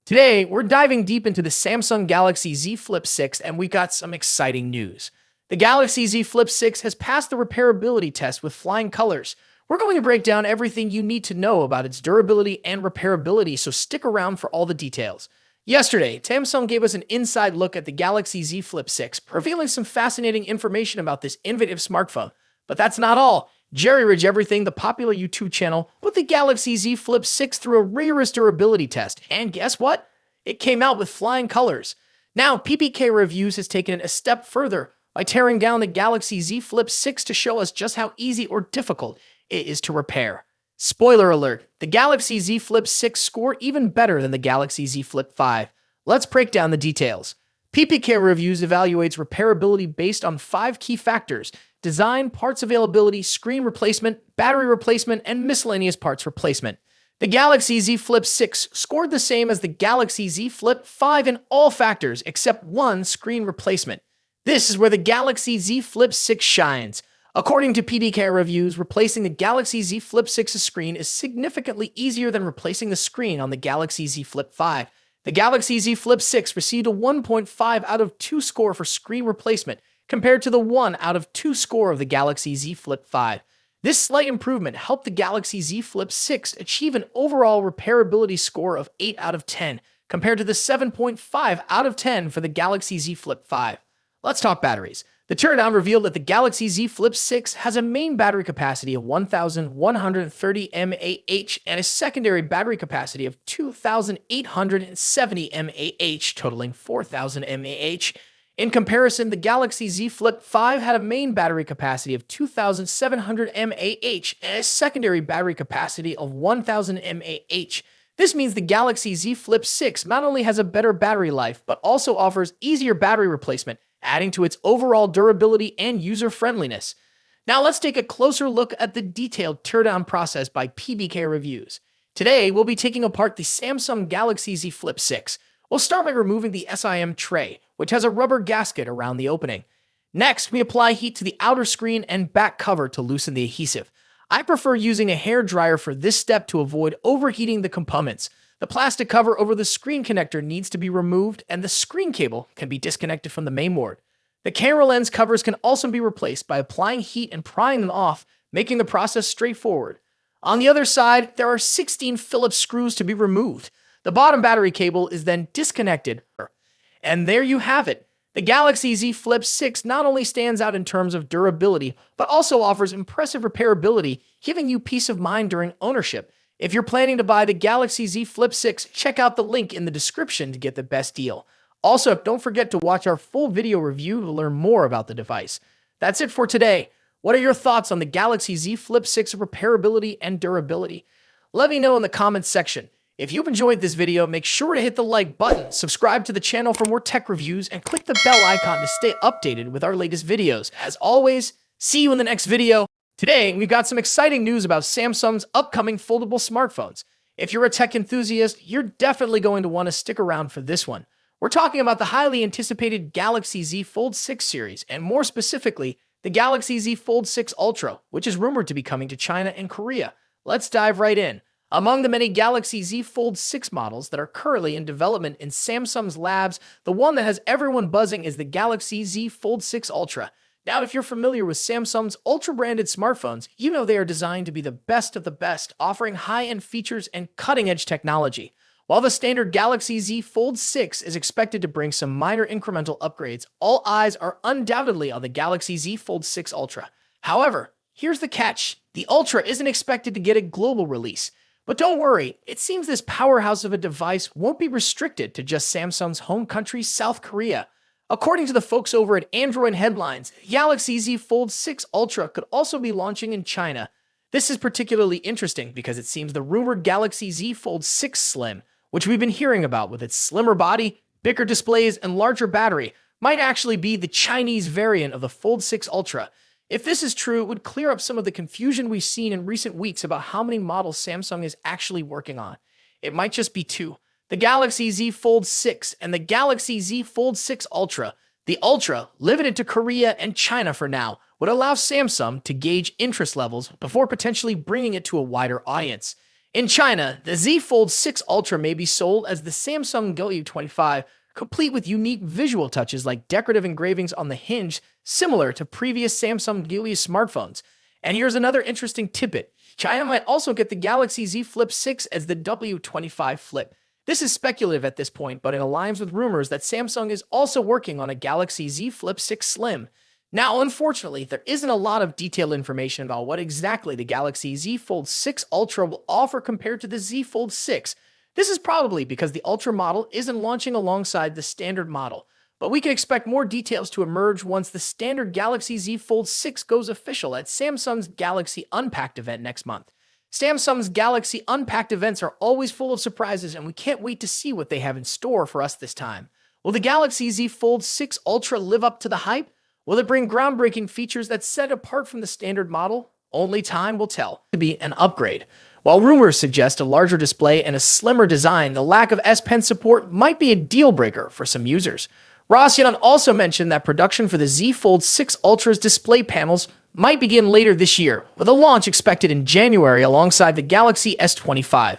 Today, we're diving deep into the Samsung Galaxy Z Flip 6, and we got some exciting news. The Galaxy Z Flip 6 has passed the repairability test with flying colors. We're going to break down everything you need to know about its durability and repairability, so stick around for all the details. Yesterday, Samsung gave us an inside look at the Galaxy Z Flip 6, revealing some fascinating information about this innovative smartphone. But that's not all. Jerry Ridge Everything, the popular YouTube channel, put the Galaxy Z Flip 6 through a rigorous durability test, and guess what? It came out with flying colors. Now, PBKReviews has taken it a step further by tearing down the Galaxy Z Flip 6 to show us just how easy or difficult it is to repair. Spoiler alert, the Galaxy Z Flip 6 scored even better than the Galaxy Z Flip 5. Let's break down the details. PBKReviews evaluates repairability based on 5 key factors: design, parts availability, screen replacement, battery replacement, and miscellaneous parts replacement. The Galaxy Z Flip 6 scored the same as the Galaxy Z Flip 5 in all factors except one, screen replacement. This is where the Galaxy Z Flip 6 shines. According to PBKReviews, replacing the Galaxy Z Flip 6's screen is significantly easier than replacing the screen on the Galaxy Z Flip 5. The Galaxy Z Flip 6 received a 1.5 out of 2 score for screen replacement, compared to the 1 out of 2 score of the Galaxy Z Flip 5. This slight improvement helped the Galaxy Z Flip 6 achieve an overall repairability score of 8 out of 10, compared to the 7.5 out of 10 for the Galaxy Z Flip 5. Let's talk batteries. The teardown revealed that the Galaxy Z Flip 6 has a main battery capacity of 1,130 mAh and a secondary battery capacity of 2,870 mAh, totaling 4,000 mAh. In comparison, the Galaxy Z Flip 5 had a main battery capacity of 2,700 mAh and a secondary battery capacity of 1,000 mAh. This means the Galaxy Z Flip 6 not only has a better battery life, but also offers easier battery replacement, adding to its overall durability and user-friendliness. Now let's take a closer look at the detailed teardown process by PBKReviews. Today, we'll be taking apart the Samsung Galaxy Z Flip 6. We'll start by removing the SIM tray, which has a rubber gasket around the opening. Next, we apply heat to the outer screen and back cover to loosen the adhesive. I prefer using a hair dryer for this step to avoid overheating the components. The plastic cover over the screen connector needs to be removed, and the screen cable can be disconnected from the mainboard. The camera lens covers can also be replaced by applying heat and prying them off, making the process straightforward. On the other side, there are 16 Phillips screws to be removed. The bottom battery cable is then disconnected. And there you have it. The Galaxy Z Flip 6 not only stands out in terms of durability, but also offers impressive repairability, giving you peace of mind during ownership. If you're planning to buy the Galaxy Z Flip 6, check out the link in the description to get the best deal. Also, don't forget to watch our full video review to learn more about the device. That's it for today. What are your thoughts on the Galaxy Z Flip 6 repairability and durability? Let me know in the comments section. If you've enjoyed this video, make sure to hit the like button, subscribe to the channel for more tech reviews, and click the bell icon to stay updated with our latest videos. As always, see you in the next video. Today, we've got some exciting news about Samsung's upcoming foldable smartphones. If you're a tech enthusiast, you're definitely going to want to stick around for this one. We're talking about the highly anticipated Galaxy Z Fold 6 series, and more specifically, the Galaxy Z Fold 6 Ultra, which is rumored to be coming to China and Korea. Let's dive right in. Among the many Galaxy Z Fold 6 models that are currently in development in Samsung's labs, the one that has everyone buzzing is the Galaxy Z Fold 6 Ultra. Now, if you're familiar with Samsung's Ultra-branded smartphones, you know they are designed to be the best of the best, offering high-end features and cutting-edge technology. While the standard Galaxy Z Fold 6 is expected to bring some minor incremental upgrades, all eyes are undoubtedly on the Galaxy Z Fold 6 Ultra. However, here's the catch. The Ultra isn't expected to get a global release. But don't worry, it seems this powerhouse of a device won't be restricted to just Samsung's home country, South Korea. According to the folks over at Android Headlines, Galaxy Z Fold 6 Ultra could also be launching in China. This is particularly interesting because it seems the rumored Galaxy Z Fold 6 Slim, which we've been hearing about with its slimmer body, bigger displays, and larger battery, might actually be the Chinese variant of the Fold 6 Ultra. If this is true, it would clear up some of the confusion we've seen in recent weeks about how many models Samsung is actually working on. It might just be 2. The Galaxy Z Fold 6 and the Galaxy Z Fold 6 Ultra. The Ultra, limited to Korea and China for now, would allow Samsung to gauge interest levels before potentially bringing it to a wider audience. In China, the Z Fold 6 Ultra may be sold as the Samsung W25, complete with unique visual touches like decorative engravings on the hinge, similar to previous Samsung Galaxy smartphones. And here's another interesting tidbit. China might also get the Galaxy Z Flip 6 as the W25 Flip. This is speculative at this point, but it aligns with rumors that Samsung is also working on a Galaxy Z Flip 6 Slim. Now, unfortunately, there isn't a lot of detailed information about what exactly the Galaxy Z Fold 6 Ultra will offer compared to the Z Fold 6. This is probably because the Ultra model isn't launching alongside the standard model, but we can expect more details to emerge once the standard Galaxy Z Fold 6 goes official at Samsung's Galaxy Unpacked event next month. Samsung's Galaxy Unpacked events are always full of surprises, and we can't wait to see what they have in store for us this time. Will the Galaxy Z Fold 6 Ultra live up to the hype? Will it bring groundbreaking features that set it apart from the standard model? Only time will tell. To be an upgrade. While rumors suggest a larger display and a slimmer design, the lack of S Pen support might be a deal breaker for some users. Ross Yun also mentioned that production for the Z Fold 6 Ultra's display panels might begin later this year, with a launch expected in January alongside the Galaxy S25.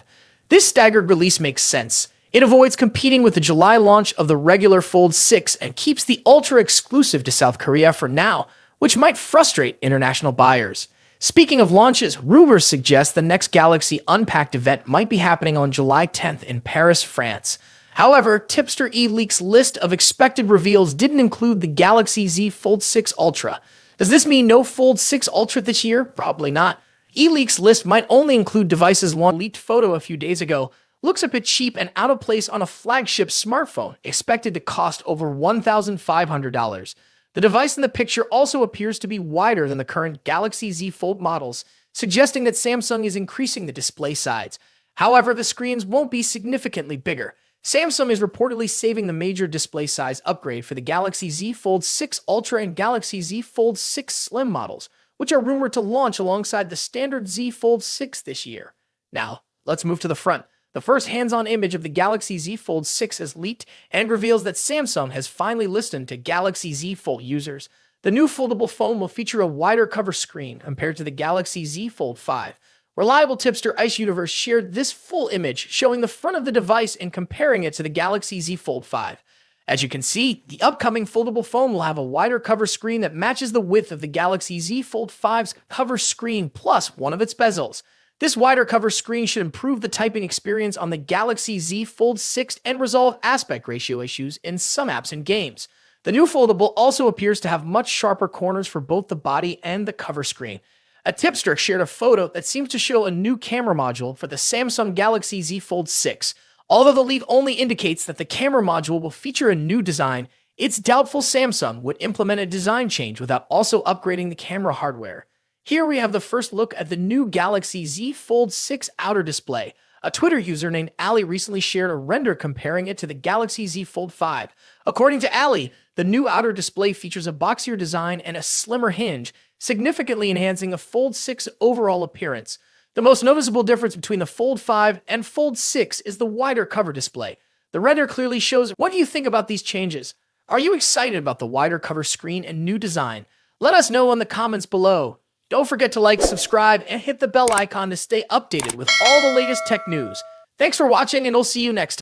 This staggered release makes sense. It avoids competing with the July launch of the regular Fold 6 and keeps the Ultra exclusive to South Korea for now, which might frustrate international buyers. Speaking of launches, rumors suggest the next Galaxy Unpacked event might be happening on July 10th in Paris, France. However, Tipster eLeaks list of expected reveals didn't include the Galaxy Z Fold 6 Ultra. Does this mean no Fold 6 Ultra this year? Probably not. eLeaks list might only include devices launched. Leaked photo a few days ago looks a bit cheap and out of place on a flagship smartphone, expected to cost over $1,500. The device in the picture also appears to be wider than the current Galaxy Z Fold models, suggesting that Samsung is increasing the display size. However, the screens won't be significantly bigger. Samsung is reportedly saving the major display size upgrade for the Galaxy Z Fold 6 Ultra and Galaxy Z Fold 6 Slim models, which are rumored to launch alongside the standard Z Fold 6 this year. Now, let's move to the front. The first hands-on image of the Galaxy Z Fold 6 is leaked and reveals that Samsung has finally listened to Galaxy Z Fold users. The new foldable phone will feature a wider cover screen compared to the Galaxy Z Fold 5. Reliable tipster Ice Universe shared this full image showing the front of the device and comparing it to the Galaxy Z Fold 5. As you can see, the upcoming foldable phone will have a wider cover screen that matches the width of the Galaxy Z Fold 5's cover screen plus one of its bezels. This wider cover screen should improve the typing experience on the Galaxy Z Fold 6 and resolve aspect ratio issues in some apps and games. The new foldable also appears to have much sharper corners for both the body and the cover screen. A tipster shared a photo that seems to show a new camera module for the Samsung Galaxy Z Fold 6. Although the leak only indicates that the camera module will feature a new design, it's doubtful Samsung would implement a design change without also upgrading the camera hardware. Here we have the first look at the new Galaxy Z Fold 6 outer display. A Twitter user named Ali recently shared a render comparing it to the Galaxy Z Fold 5. According to Ali, the new outer display features a boxier design and a slimmer hinge, significantly enhancing the Fold 6 overall appearance. The most noticeable difference between the Fold 5 and Fold 6 is the wider cover display. The render clearly shows. What do you think about these changes? Are you excited about the wider cover screen and new design? Let us know in the comments below. Don't forget to like, subscribe, and hit the bell icon to stay updated with all the latest tech news. Thanks for watching, and I'll see you next time.